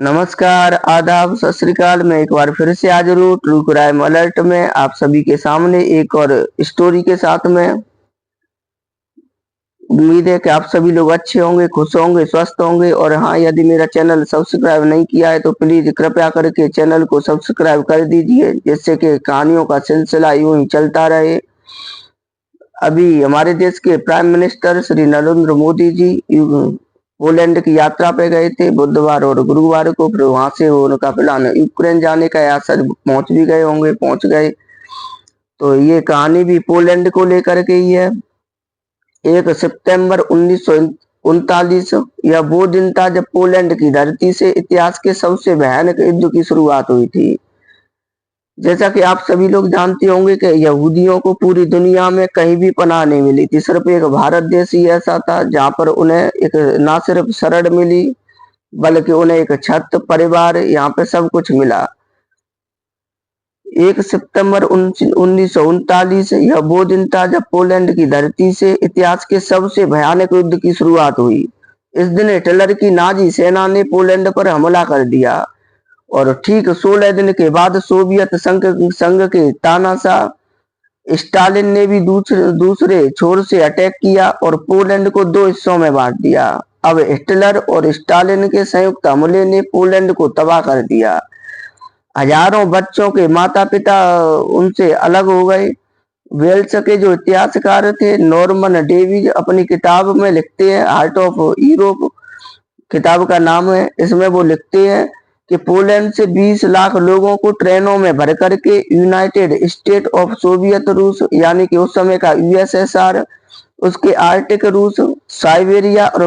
नमस्कार, आदाब, सत श्री अकाल। मैं एक बार फिर से हाजिर हूँ ट्रू क्राइम अलर्ट में आप सभी के सामने एक और स्टोरी के साथ में। उम्मीद है कि आप सभी लोग अच्छे होंगे, खुश होंगे, स्वस्थ होंगे। और हाँ, यदि मेरा चैनल सब्सक्राइब नहीं किया है तो प्लीज कृपया करके चैनल को सब्सक्राइब कर दीजिए, जिससे कि कहानियों का सिलसिला यूं ही चलता रहे। अभी हमारे देश के prime minister Shri Narendra Modi ji Poland की यात्रा पे गए थे बुधवार और गुरुवार को। फिर वहां से उनका प्लान यूक्रेन जाने का, या सर पहुंच भी गए होंगे, पहुंच गए। तो ये कहानी भी पोलैंड को लेकर के ही है। 1 सितंबर 1939 यह वो दिन था जब पोलैंड की धरती से इतिहास के सबसे भयानक युद्ध की शुरुआत हुई थी। जैसा कि आप सभी लोग जानते होंगे कि यहूदियों को पूरी दुनिया में कहीं भी पनाह नहीं मिली थी। सिर्फ एक भारत देश ही ऐसा था जहां पर उन्हें एक ना सिर्फ शरण मिली, बल्कि उन्हें एक छत, परिवार, यहाँ पे सब कुछ मिला। 1 सितंबर 1939 यह वो दिन था जब पोलैंड की धरती से इतिहास के सबसे भयानक युद्ध की शुरुआत हुई। इस दिन हिटलर की नाजी सेना ने पोलैंड पर हमला कर दिया और ठीक 16 दिन के बाद सोवियत संघ के तानाशाह स्टालिन ने भी दूसरे छोर से अटैक किया और पोलैंड को दो हिस्सों में बांट दिया। अब हिटलर और स्टालिन के संयुक्त हमले ने पोलैंड को तबाह कर दिया। हजारों बच्चों के माता पिता उनसे अलग हो गए। वेल्स के जो इतिहासकार थे नॉर्मन डेविज अपनी किताब में लिखते हैं, हार्ट ऑफ यूरोप किताब का नाम है। इसमें वो लिखते हैं कि पोलैंड से 20 लाख लोगों को ट्रेनों में भर करके यूनाइटेड स्टेट ऑफ सोवियत रूस, यानी कि उस समय का यूएसएसआर, उसके आर्टिक रूस, साइबेरिया और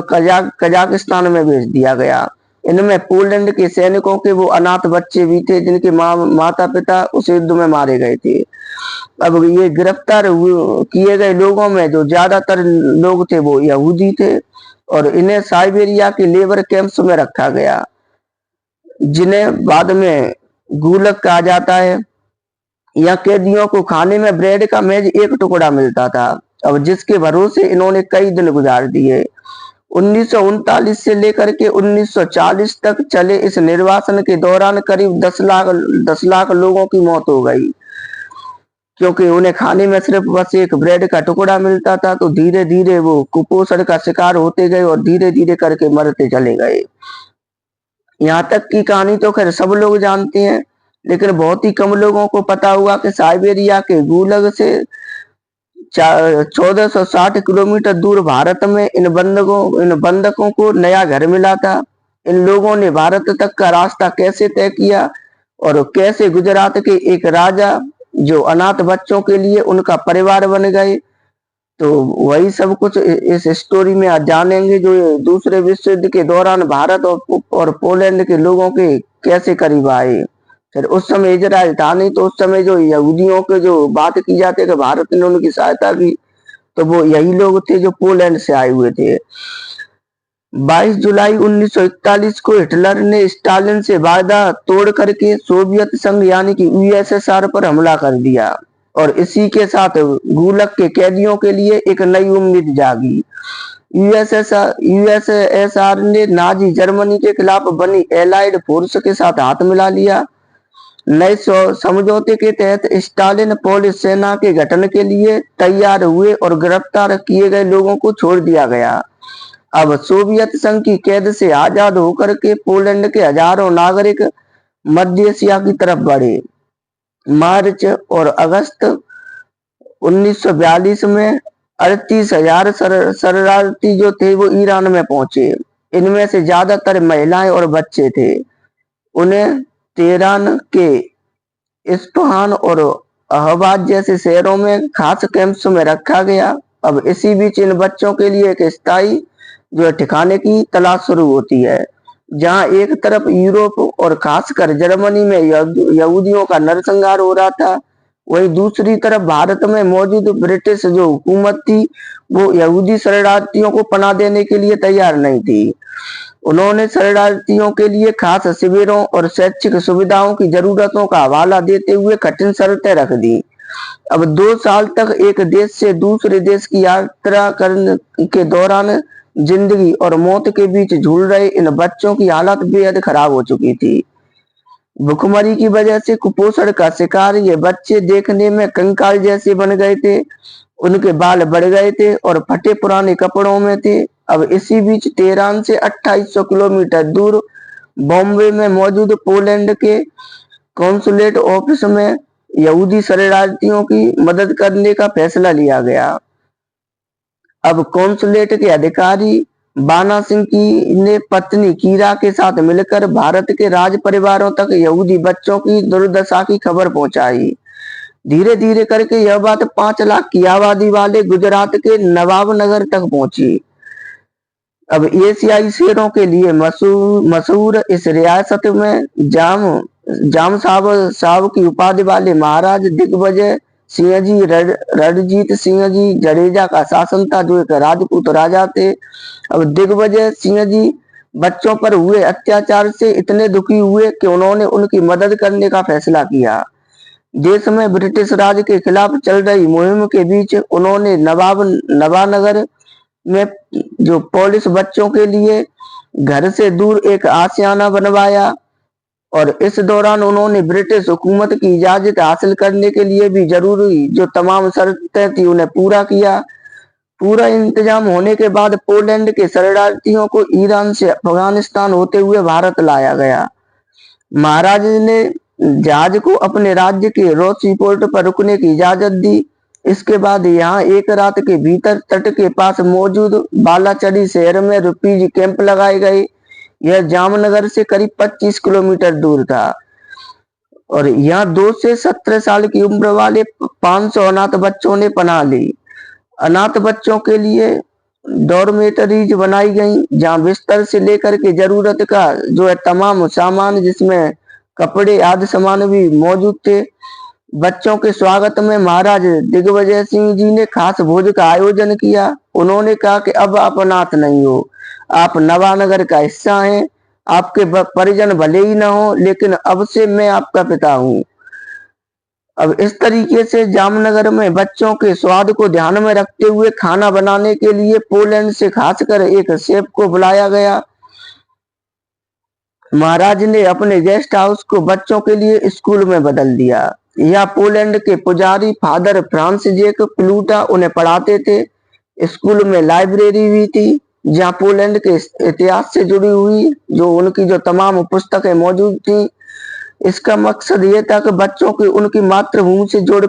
कजाकिस्तान में भेज दिया गया। इनमें पोलैंड के सैनिकों के वो अनाथ बच्चे भी थे जिनके माता पिता उस युद्ध में मारे गए थे। अब ये गिरफ्तार किए गए लोगों में जो ज्यादातर लोग थे वो यहूदी थे और इन्हें साइबेरिया के लेबर कैंप्स में रखा गया, जिन्हें बाद में गुलक कहा जाता है। यहाँ कैदियों को खाने में ब्रेड का मेज एक टुकड़ा मिलता था, अब जिसके भरोसे इन्होंने कई दिन गुजार दिए। 1939 से लेकर के 1940 तक चले इस निर्वासन के दौरान करीब 10 लाख लोगों की मौत हो गई, क्योंकि उन्हें खाने में सिर्फ बस एक ब्रेड का टुकड़ा मिलता था। तो धीरे धीरे वो कुपोषण का शिकार होते गए और धीरे धीरे करके मरते चले गए। यहाँ तक की कहानी तो खैर सब लोग जानते हैं, लेकिन बहुत ही कम लोगों को पता हुआ कि साइबेरिया के गुलग से 1460 किलोमीटर दूर भारत में इन बंधकों को नया घर मिला था। इन लोगों ने भारत तक का रास्ता कैसे तय किया और कैसे गुजरात के एक राजा जो अनाथ बच्चों के लिए उनका परिवार बन गए, तो वही सब कुछ इस स्टोरी में आज जानेंगे, जो दूसरे विश्व युद्ध के दौरान भारत और पोलैंड के लोगों के कैसे करीब आए। फिर उस समय इजराइल था नहीं, तो उस समय जो यहूदियों के जो बात की जाती है कि भारत ने उनकी सहायता की, तो वो यही लोग थे जो पोलैंड से आए हुए थे। 22 जुलाई 1941 को हिटलर ने स्टालिन से वादा तोड़ करके सोवियत संघ यानी कि यूएसएसआर पर हमला कर दिया और इसी के साथ गुलक के कैदियों के लिए एक नई उम्मीद जागी। यूएसएसआर ने नाजी जर्मनी के खिलाफ बनी एलाइड फोर्स के साथ हाथ मिला लिया। नए समझौते के तहत स्टालिन पोलिश सेना के गठन के लिए तैयार हुए और गिरफ्तार किए गए लोगों को छोड़ दिया गया। अब सोवियत संघ की कैद से आजाद होकर के पोलैंड के हजारों नागरिक मध्य एशिया की तरफ बढ़े। मार्च और अगस्त 1942 में 38,000 शरणार्थी जो थे वो ईरान में पहुंचे। इनमें से ज्यादातर महिलाएं और बच्चे थे। उन्हें तेहरान के इस्फहान और अहबाज जैसे शहरों में खास कैंप्स में रखा गया। अब इसी बीच इन बच्चों के लिए एक स्थायी जो ठिकाने की तलाश शुरू होती है, जहां एक तरफ यूरोप और खासकर जर्मनी में यहूदियों का नरसंहार हो रहा था, वहीं दूसरी तरफ भारत में मौजूद ब्रिटिश जो हुकूमत थी वो यहूदी शरणार्थियों को पनाह देने के लिए तैयार नहीं थी। उन्होंने शरणार्थियों के लिए खास शिविरों और शैक्षिक सुविधाओं की जरूरतों का हवाला देते हुए कठिन शर्तें रख दी। अब 2 साल तक एक देश से दूसरे देश की यात्रा करने के दौरान जिंदगी और मौत के बीच झूल रहे इन बच्चों की हालत बेहद खराब हो चुकी थी। भुखमरी की वजह से कुपोषण का शिकार ये बच्चे देखने में कंकाल जैसे बन गए थे। उनके बाल बढ़ गए थे और फटे पुराने कपड़ों में थे। अब इसी बीच तेहरान से 2800 किलोमीटर दूर बॉम्बे में मौजूद पोलैंड के कॉन्सुलेट ऑफिस में यहूदी शरणार्थियों की मदद करने का फैसला लिया गया। अब कॉन्सुलेट के अधिकारी बाना सिंह की ने पत्नी कीरा के साथ मिलकर भारत के राज परिवारों तक यहूदी बच्चों की दुर्दशा की खबर पहुंचाई। धीरे धीरे करके यह बात 5 लाख की आबादी वाले गुजरात के नवाबनगर तक पहुंची। अब एशियाई शेरों के लिए मशहूर इस रियासत में जाम साहब की उपाधि वाले महाराज दिग्विजय सिंह जी रणजीत सिंह जी जडेजा का शासन था, जो एक राजपूत राजा थे। अब दिग्विजय सिंह जी बच्चों पर हुए अत्याचार से इतने दुखी हुए कि उन्होंने उनकी मदद करने का फैसला किया। देश में ब्रिटिश राज के खिलाफ चल रही मुहिम के बीच उन्होंने नवानगर में जो पोलिश बच्चों के लिए घर से दूर एक आशियाना बनवाया और इस दौरान उन्होंने ब्रिटिश हुकूमत की इजाजत हासिल करने के लिए भी जरूरी जो तमाम शर्तें थी उन्हें पूरा किया। पूरा इंतजाम होने के बाद पोलैंड के शरणार्थियों को ईरान से अफगानिस्तान होते हुए भारत लाया गया। महाराज ने जहाज को अपने राज्य के रोची पोर्ट पर रुकने की इजाजत दी। इसके बाद यहाँ एक रात के भीतर तट के पास मौजूद बालाचड़ी शहर में रिफ्यूजी कैंप लगाए गए। यह जामनगर से करीब 25 किलोमीटर दूर था और यहाँ 2 से 17 साल की उम्र वाले 500 अनाथ बच्चों ने पनाह ली। अनाथ बच्चों के लिए डॉर्मेटरीज बनाई गई, जहाँ बिस्तर से लेकर के जरूरत का जो है तमाम सामान, जिसमें कपड़े आदि सामान भी मौजूद थे। बच्चों के स्वागत में महाराज दिग्विजय सिंह जी ने खास भोज का आयोजन किया। उन्होंने कहा कि अब आप अनाथ नहीं हो, आप नवानगर का हिस्सा हैं। आपके परिजन भले ही ना हो, लेकिन अब से मैं आपका पिता हूँ। अब इस तरीके से जामनगर में बच्चों के स्वाद को ध्यान में रखते हुए खाना बनाने के लिए पोलैंड से खासकर एक शेफ को बुलाया गया। महाराज ने अपने गेस्ट हाउस को बच्चों के लिए स्कूल में बदल दिया। यह पोलैंड के पुजारी फादर फ्रांसिजेक प्लूटा उन्हें पढ़ाते थे। स्कूल में लाइब्रेरी भी थी, जहाँ पोलैंड के इतिहास से जुड़ी हुई जो उनकी जो तमाम पुस्तकें मौजूद थी। इसका मकसद ये था कि बच्चों को उनकी मातृभूमि से जोड़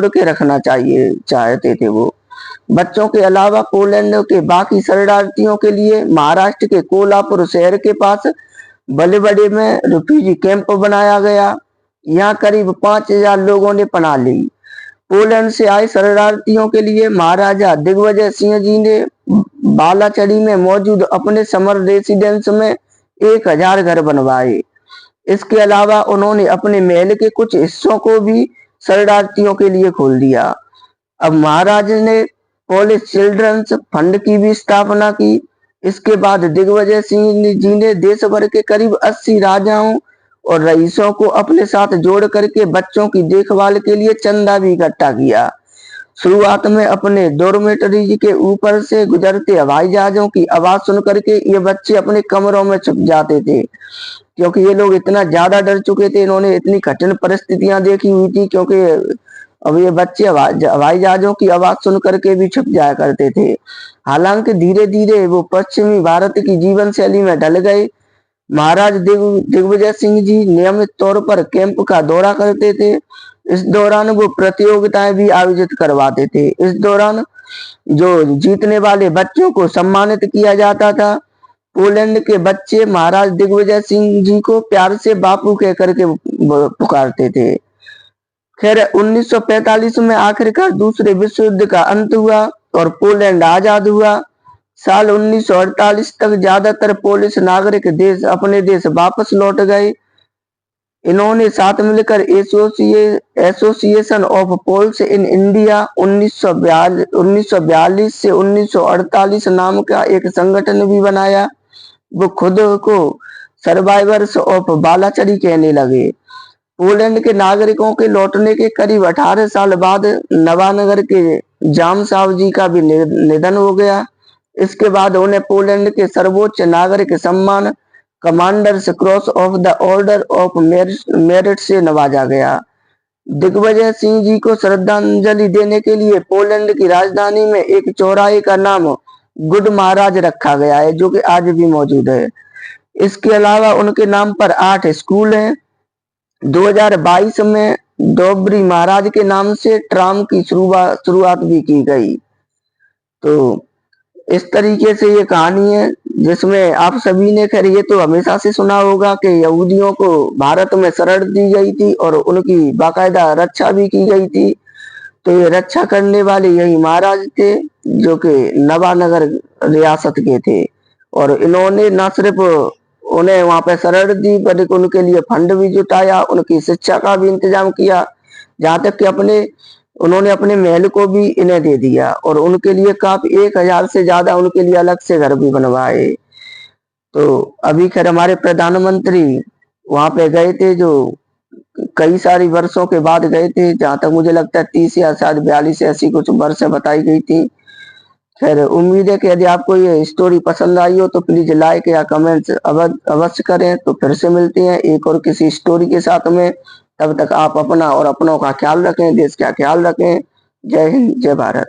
के रखना चाहते थे वो। बच्चों के अलावा पोलैंड के बाकी शरणार्थियों के लिए महाराष्ट्र के कोल्हापुर शहर के पास बड़े में रिफ्यूजी कैंप बनाया गया। यहाँ करीब 5000 लोगों ने पनाह ली। पोलैंड से आए शरणार्थियों के लिए महाराजा दिग्विजय सिंह जी ने बालाचड़ी में मौजूद अपने समर रेसिडेंस में 1000 घर बनवाए। इसके अलावा उन्होंने अपने महल के कुछ हिस्सों को भी शरणार्थियों के लिए खोल दिया। अब महाराज ने पोलिश चिल्ड्रंस फंड की भी स्थापना की। इसके बाद दिग्विजय सिंह जी ने देश भर के करीब 80 राजाओं और रईसों को अपने साथ जोड़ करके बच्चों की देखभाल के लिए चंदा भी इकट्ठा किया। शुरुआत में अपने डॉर्मेटरीज के ऊपर से गुजरते हवाई जहाजों की आवाज सुन करके ये बच्चे अपने कमरों में छुप जाते थे, क्योंकि ये लोग इतना ज्यादा डर चुके थे। इन्होंने इतनी कठिन परिस्थितियां देखी हुई थी, क्योंकि अब ये बच्चे हवाई जहाजों की आवाज सुन करके भी छुप जाया करते थे। हालांकि धीरे धीरे वो पश्चिमी भारत की जीवन शैली में ढल गए। महाराज दिग्विजय सिंह जी नियमित तौर पर कैंप का दौरा करते थे। इस दौरान वो प्रतियोगिताएं भी आयोजित करवाते थे। इस दौरान जो जीतने वाले बच्चों को सम्मानित किया जाता था। पोलैंड के बच्चे महाराज दिग्विजय सिंह जी को प्यार से बापू कह करके पुकारते थे। खैर 1945 में आखिरकार दूसरे विश्व युद्ध का अंत हुआ और पोलैंड आजाद हुआ। साल 1948 तक ज्यादातर पोलिश नागरिक अपने देश वापस लौट गए। इन्होंने साथ मिलकर association of Poles in India 1942 से 1948 नाम का एक संगठन भी बनाया। वो खुद को सर्वाइवर्स ऑफ बालाचड़ी कहने लगे। पोलैंड के नागरिकों के लौटने के करीब 18 साल बाद नवानगर के जाम साहब जी का भी निधन हो गया। इसके बाद उन्हें पोलैंड के सर्वोच्च नागरिक सम्मान commanders cross of the order of merit से नवाजा गया। दिग्विजय सिंह जी को श्रद्धांजलि देने के लिए पोलैंड की राजधानी में एक चौराहे का नाम गुड महाराज रखा गया है, जो कि आज भी मौजूद है। इसके अलावा उनके नाम पर 8 स्कूल हैं। 2022 में डोबरी महाराज के नाम से ट्राम की शुरुआत भी की गई। तो इस तरीके से ये कहानी है, जिसमें आप सभी ने खैर ये तो हमेशा से सुना होगा कि यहूदियों को भारत में शरण दी गई थी और उनकी बाकायदा रक्षा भी की गई थी। तो ये रक्षा करने वाले यही महाराज थे, जो कि नवानगर रियासत के थे, और इन्होंने न सिर्फ उन्हें वहां पे शरण दी, बल्कि उनके लिए फंड भी जुटाया, उनकी शिक्षा का भी इंतजाम किया, जहां तक कि उन्होंने अपने महल को भी इन्हें दे दिया, और उनके लिए काफी 1000 से ज्यादा उनके लिए अलग से घर भी बनवाए। तो अभी खैर हमारे प्रधानमंत्री वहां पे गए थे, जो कई सारी वर्षों के बाद गए थे, जहां तक मुझे लगता है 30 या शायद 42 ऐसी कुछ वर्ष बताई गई थी। खैर उम्मीद है कि यदि आपको ये स्टोरी पसंद आई हो तो प्लीज लाइक या कमेंट्स अवश्य करें। तो फिर से मिलते हैं एक और किसी स्टोरी के साथ में। तब तक आप अपना और अपनों का ख्याल रखें, देश का ख्याल रखें। जय हिंद, जय भारत।